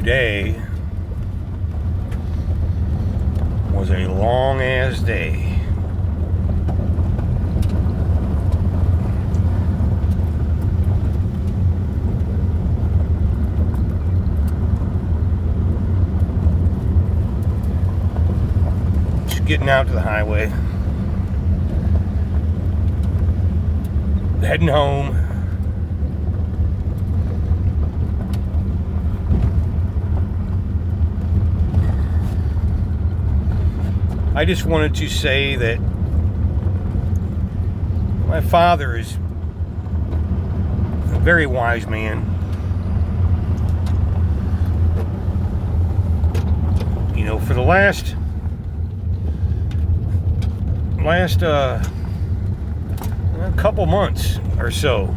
today was a long-ass day. Just getting out to the highway. Heading home. I just wanted to say that my father is a very wise man. You know, for the last couple months or so,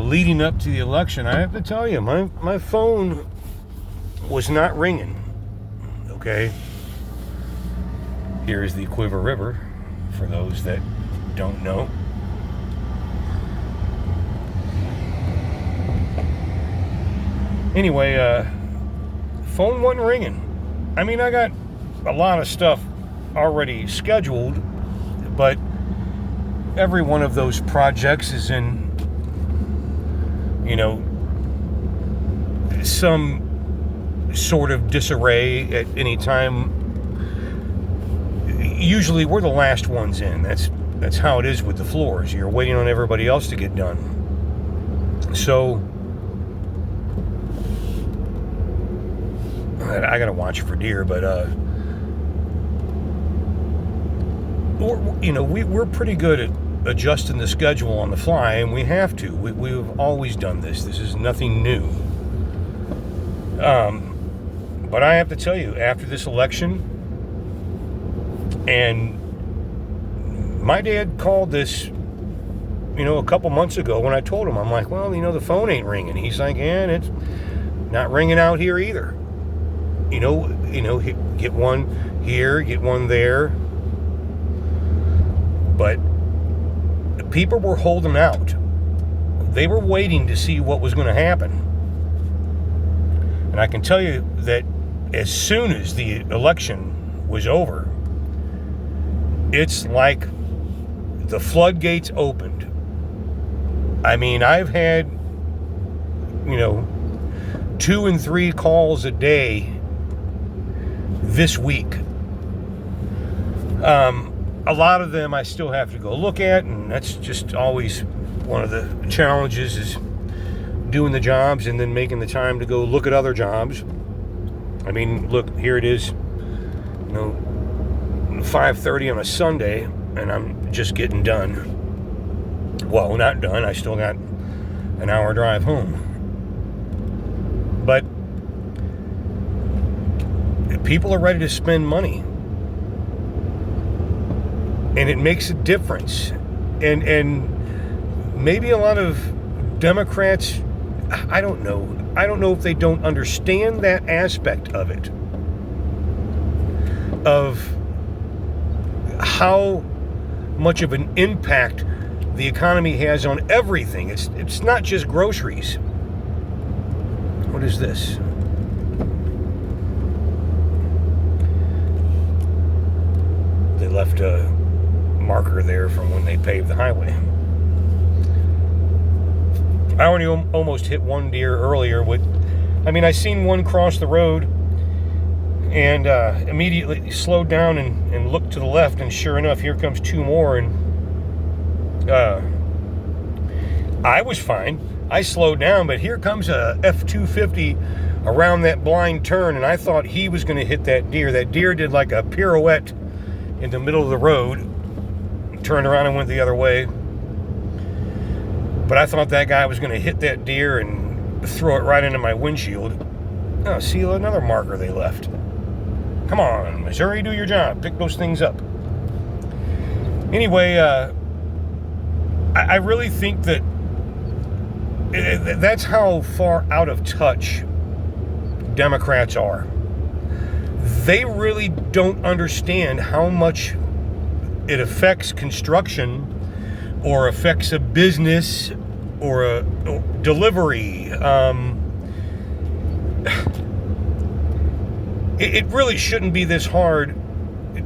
leading up to the election, I have to tell you, my phone was not ringing. Okay, here's the Cuivre River, for those that don't know. Anyway, phone wasn't ringing. I mean, I got a lot of stuff already scheduled, but every one of those projects is in, some sort of disarray at any time. Usually we're the last ones in. That's how it is with the floors. You're waiting on everybody else to get done. So I gotta watch for deer, but we're pretty good at adjusting the schedule on the fly, and we have to. We've always done this. This is nothing new. But I have to tell you, after this election, and my dad called this, a couple months ago when I told him, I'm like, well, the phone ain't ringing. He's like, yeah, and it's not ringing out here either. Get one here, get one there. But people were holding out. They were waiting to see what was going to happen. And I can tell you that as soon as the election was over, it's like the floodgates opened. I mean, I've had, 2 and 3 calls a day this week. A lot of them I still have to go look at, and that's just always one of the challenges, is doing the jobs and then making the time to go look at other jobs. I mean, look, here it is, 5:30 on a Sunday, and I'm just getting done. Well, not done. I still got an hour drive home. But people are ready to spend money. And it makes a difference. And maybe a lot of Democrats, I don't know. I don't know if they don't understand that aspect of it. Of how much of an impact the economy has on everything. It's not just groceries. What is this? They left a marker there from when they paved the highway. I already almost hit one deer earlier. I seen one cross the road and immediately slowed down and looked to the left, and sure enough, here comes 2 more, and I was fine. I slowed down, but here comes a F-250 around that blind turn, and I thought he was going to hit that deer. That deer did like a pirouette in the middle of the road, turned around and went the other way. But I thought that guy was going to hit that deer and throw it right into my windshield. Oh, see, another marker they left. Come on, Missouri, do your job. Pick those things up. Anyway, I really think that that's how far out of touch Democrats are. They really don't understand how much it affects construction or affects a business or a delivery. It really shouldn't be this hard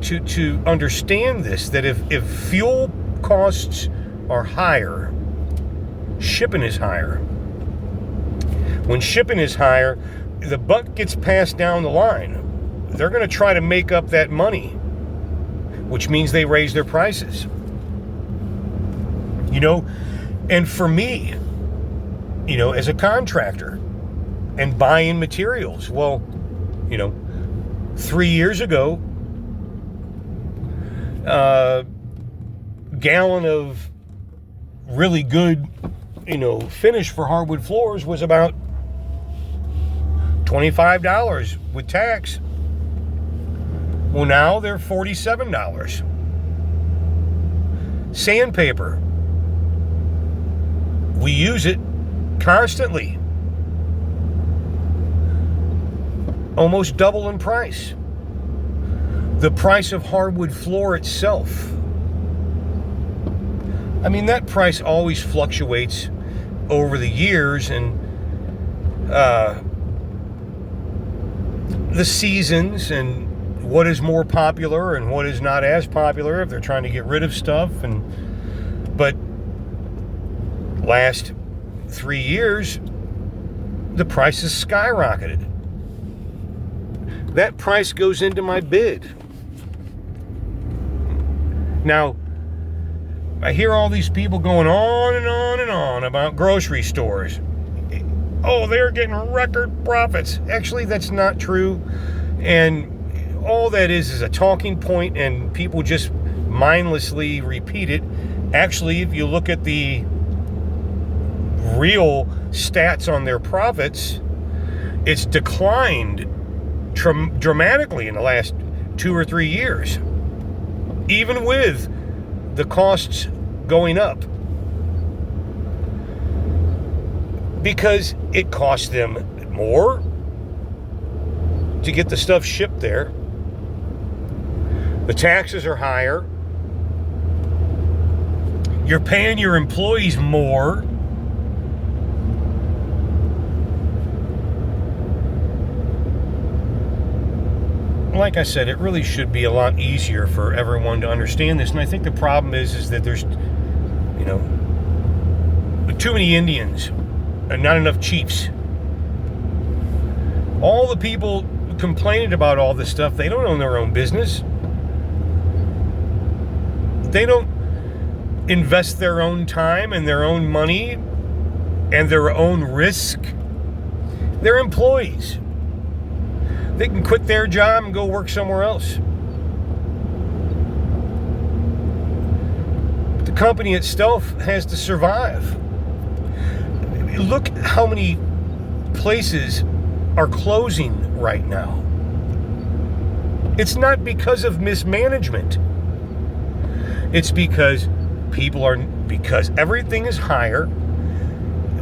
to understand this, that if fuel costs are higher, shipping is higher. When shipping is higher, the buck gets passed down the line. They're going to try to make up that money, which means they raise their prices. And for me, as a contractor and buying materials, 3 years ago, gallon of really good, finish for hardwood floors was about $25 with tax. Well, now they're $47. Sandpaper. We use it constantly. Almost double in price. The price of hardwood floor itself. I mean, that price always fluctuates over the years, and the seasons, and what is more popular and what is not as popular if they're trying to get rid of stuff. But last 3 years, the price has skyrocketed. That price goes into my bid. Now, I hear all these people going on and on and on about grocery stores. Oh, they're getting record profits. Actually, that's not true. And all that is a talking point, and people just mindlessly repeat it. Actually, if you look at the real stats on their profits, it's declined dramatically in the last 2 or 3 years, even with the costs going up, because it costs them more to get the stuff shipped there. The taxes are higher. You're paying your employees more. Like I said, it really should be a lot easier for everyone to understand this. And I think the problem is that there's, too many Indians and not enough chiefs. All the people complaining about all this stuff, they don't own their own business. They don't invest their own time and their own money and their own risk. They're employees. They can quit their job and go work somewhere else. But the company itself has to survive. Look how many places are closing right now. It's not because of mismanagement. It's because because everything is higher.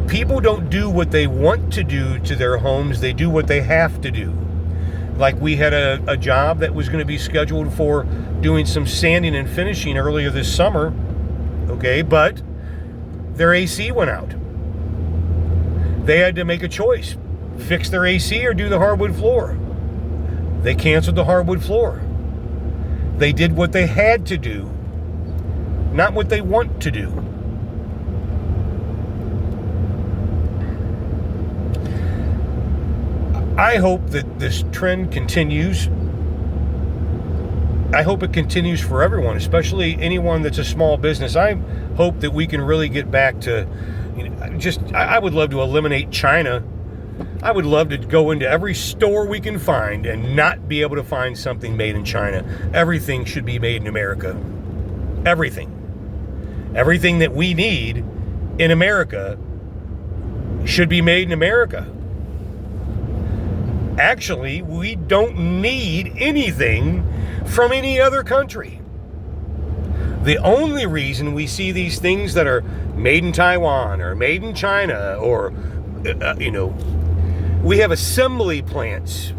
People don't do what they want to do to their homes. They do what they have to do. Like, we had a job that was going to be scheduled for doing some sanding and finishing earlier this summer. Okay, but their AC went out. They had to make a choice. Fix their AC or do the hardwood floor. They canceled the hardwood floor. They did what they had to do, not what they want to do. I hope that this trend continues. I hope it continues for everyone, especially anyone that's a small business. I hope that we can really get back to, I would love to eliminate China. I would love to go into every store we can find and not be able to find something made in China. Everything should be made in America. Everything. Everything that we need in America should be made in America. Actually, we don't need anything from any other country. The only reason we see these things that are made in Taiwan or made in China or, we have assembly plants,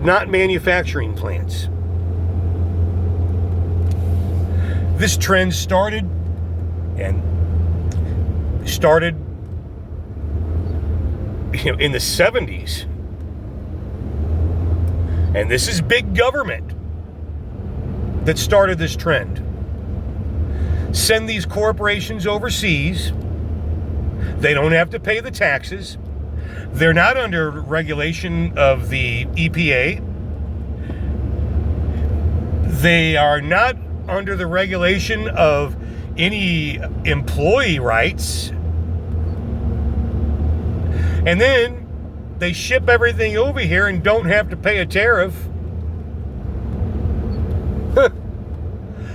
not manufacturing plants. This trend started, and started, in the 70s. And this is big government that started this trend. Send these corporations overseas. They don't have to pay the taxes. They're not under regulation of the EPA. They are not under the regulation of any employee rights. And then they ship everything over here and don't have to pay a tariff.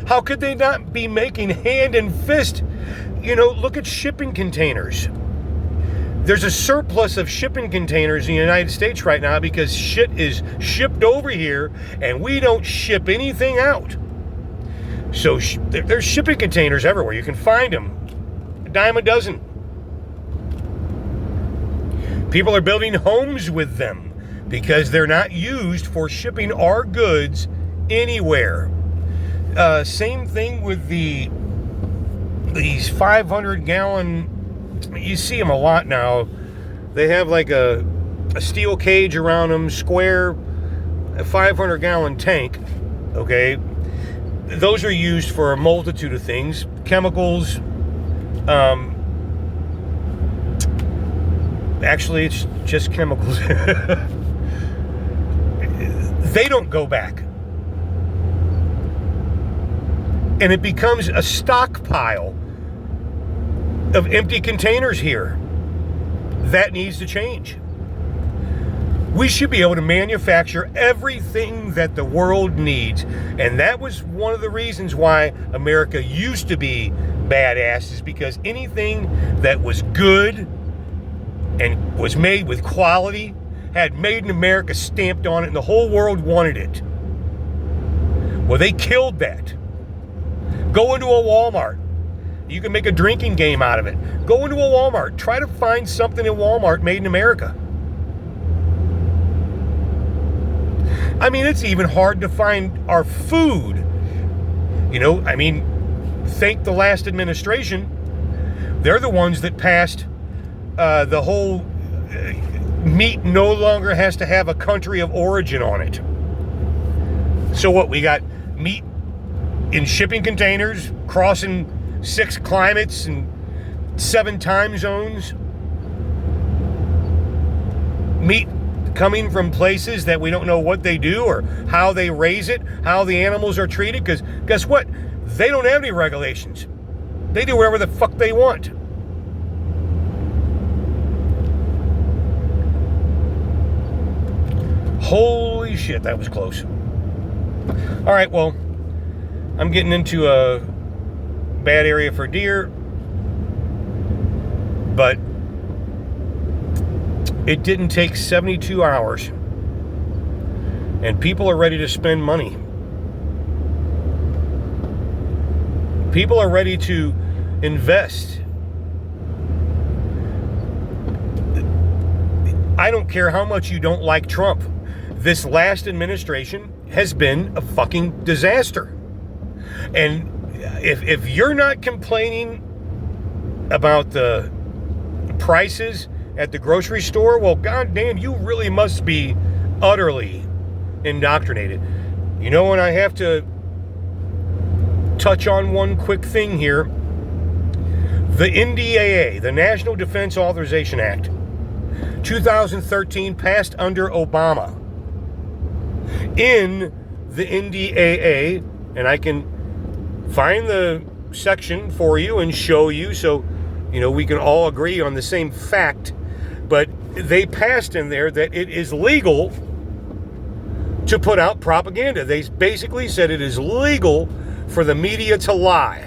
How could they not be making hand and fist? Look at shipping containers. There's a surplus of shipping containers in the United States right now because shit is shipped over here and we don't ship anything out. So there's shipping containers everywhere. You can find them. A dime a dozen. People are building homes with them because they're not used for shipping our goods anywhere. Same thing with these 500-gallon. You see them a lot now. They have like a steel cage around them, square, 500-gallon tank. Okay, those are used for a multitude of things, chemicals. Actually, it's just chemicals. They don't go back. And it becomes a stockpile of empty containers here. That needs to change. We should be able to manufacture everything that the world needs. And that was one of the reasons why America used to be badass, is because anything that was good and was made with quality had Made in America stamped on it, and the whole world wanted it. Well, they killed that. Go into a Walmart. You can make a drinking game out of it. Go into a Walmart. Try to find something in Walmart made in America. I mean, it's even hard to find our food. Thank the last administration. They're the ones that passed the whole meat no longer has to have a country of origin on it. So what, we got meat in shipping containers, crossing 6 climates and 7 time zones. Meat coming from places that we don't know what they do or how they raise it, how the animals are treated, because guess what? They don't have any regulations. They do whatever the fuck they want. Holy shit, that was close. All right, well, I'm getting into a bad area for deer, but it didn't take 72 hours, and people are ready to spend money. People are ready to invest. I don't care how much you don't like Trump. This last administration has been a fucking disaster. And if you're not complaining about the prices at the grocery store, well, goddamn, you really must be utterly indoctrinated. And I have to touch on one quick thing here. The NDAA, the National Defense Authorization Act, 2013, passed under Obama. In the NDAA, and I can find the section for you and show you so we can all agree on the same fact, but they passed in there that it is legal to put out propaganda. They basically said it is legal for the media to lie.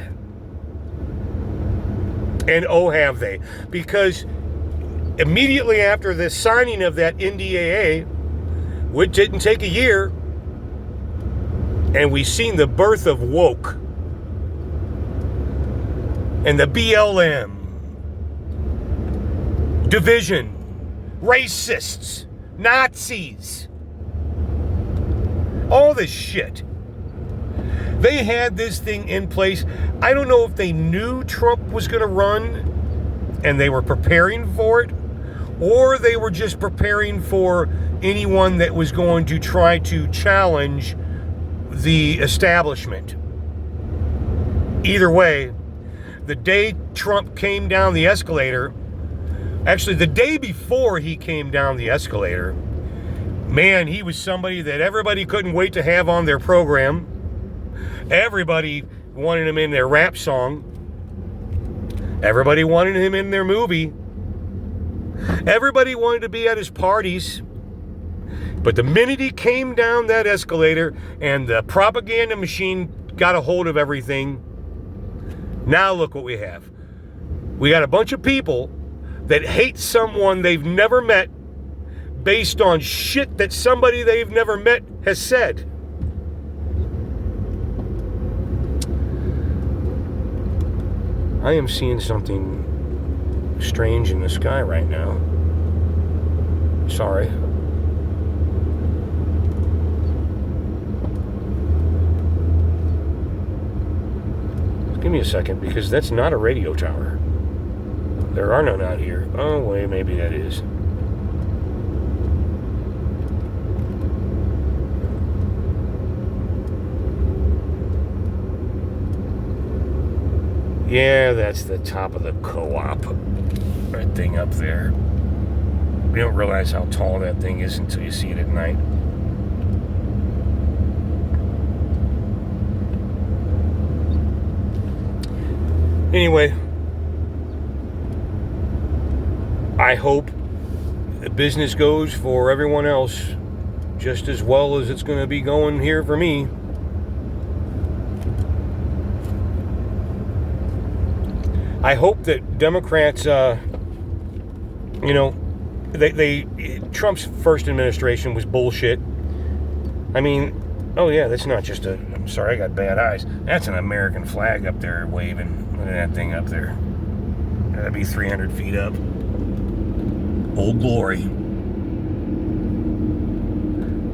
And oh, have they? Because immediately after the signing of that NDAA, which didn't take a year, and we've seen the birth of woke and the BLM, division, racists, Nazis, all this shit. They had this thing in place. I don't know if they knew Trump was going to run and they were preparing for it, or they were just preparing for anyone that was going to try to challenge the establishment. Either way, the day Trump came down the escalator, actually the day before he came down the escalator, man, he was somebody that everybody couldn't wait to have on their program. Everybody wanted him in their rap song. Everybody wanted him in their movie. Everybody wanted to be at his parties. But the minute he came down that escalator and the propaganda machine got a hold of everything, now look what we have. We got a bunch of people that hate someone they've never met based on shit that somebody they've never met has said. I am seeing something strange in the sky right now. Sorry. Give me a second, because that's not a radio tower. There are none out here. Oh, wait, maybe that is. Yeah, that's the top of the co-op. That thing up there. You don't realize how tall that thing is until you see it at night. Anyway, I hope the business goes for everyone else just as well as it's going to be going here for me. I hope that Democrats, Trump's first administration was bullshit. I mean, oh yeah, that's not just I'm sorry, I got bad eyes. That's an American flag up there waving. Look at that thing up there. That'd be 300 feet up. Old Glory.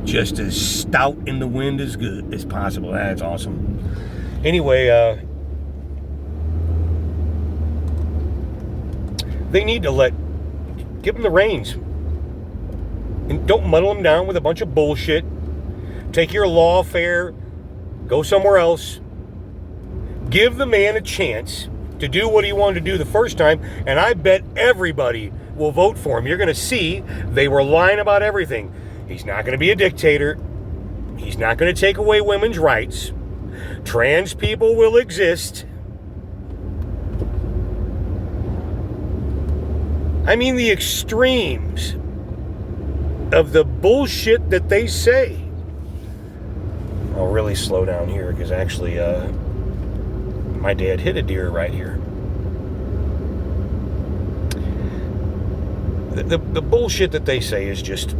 Just as stout in the wind as good as possible. That's awesome. Anyway, they need to give them the reins. And don't muddle them down with a bunch of bullshit. Take your lawfare, go somewhere else. Give the man a chance to do what he wanted to do the first time, and I bet everybody will vote for him. You're going to see they were lying about everything. He's not going to be a dictator. He's not going to take away women's rights. Trans people will exist. I mean, the extremes of the bullshit that they say. I'll really slow down here because actually my dad hit a deer right here. The bullshit that they say is just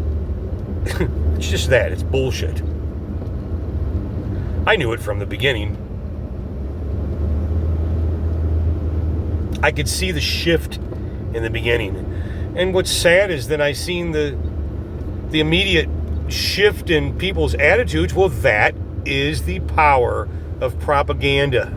it's just that. It's bullshit. I knew it from the beginning. I could see the shift in the beginning. And what's sad is that I seen the immediate shift in people's attitudes. Well, that is the power of propaganda.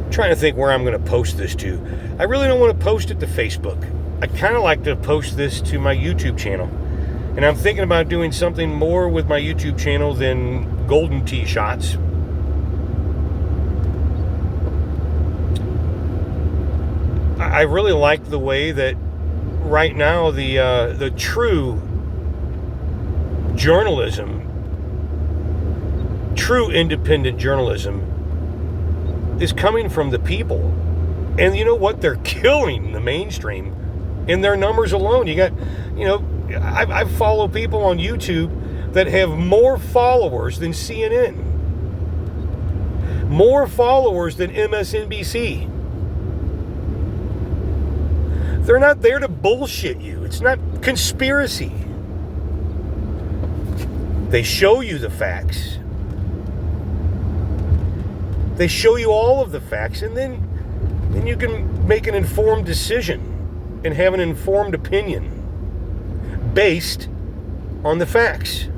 I'm trying to think where I'm going to post this to. I really don't want to post it to Facebook. I kind of like to post this to my YouTube channel. And I'm thinking about doing something more with my YouTube channel than golden tee shots. I really like the way that right now the true journalism, true independent journalism is coming from the people. And you know what? They're killing the mainstream in their numbers alone. You got, I follow people on YouTube that have more followers than CNN, more followers than MSNBC. They're not there to bullshit you. It's not conspiracy. They show you the facts. They show you all of the facts, and then you can make an informed decision and have an informed opinion based on the facts.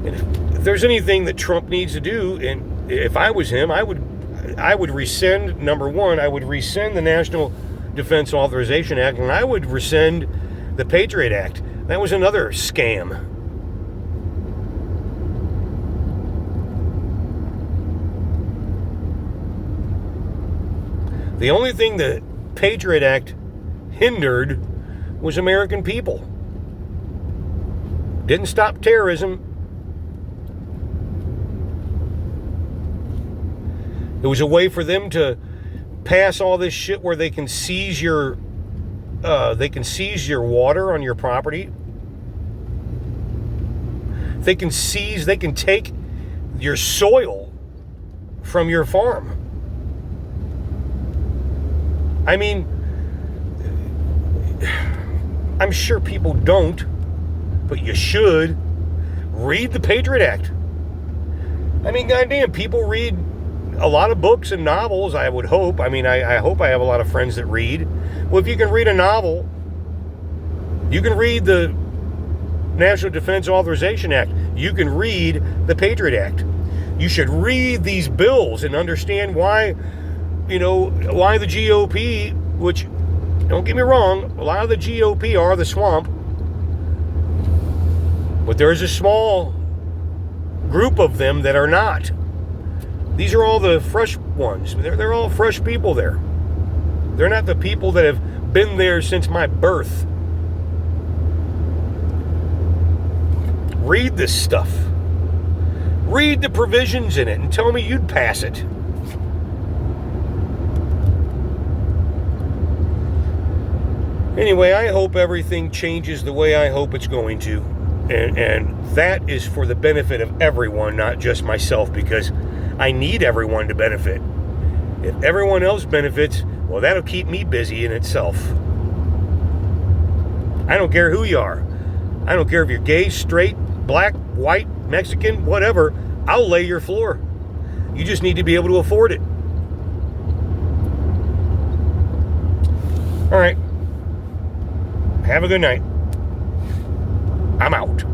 And if there's anything that Trump needs to do, and if I was him, I would rescind, number one, I would rescind the National Defense Authorization Act, and I would rescind the Patriot Act. That was another scam. The only thing the Patriot Act hindered was American people. Didn't stop terrorism. It was a way for them to pass all this shit where they can seize your water on your property. They can take your soil from your farm. I mean, I'm sure people don't, but you should read the Patriot Act. I mean, goddamn, people read a lot of books and novels, I would hope. I mean, I hope I have a lot of friends that read. Well, if you can read a novel, you can read the National Defense Authorization Act. You can read the Patriot Act. You should read these bills and understand why the GOP, which, don't get me wrong, a lot of the GOP are the swamp, but there's a small group of them that are not. These are all the fresh ones. They're all fresh people there. They're not the people that have been there since my birth. Read this stuff. Read the provisions in it and tell me you'd pass it. Anyway, I hope everything changes the way I hope it's going to. And that is for the benefit of everyone, not just myself, because I need everyone to benefit. If everyone else benefits, well, that'll keep me busy in itself. I don't care who you are. I don't care if you're gay, straight, black, white, Mexican, whatever. I'll lay your floor. You just need to be able to afford it. All right. Have a good night. I'm out.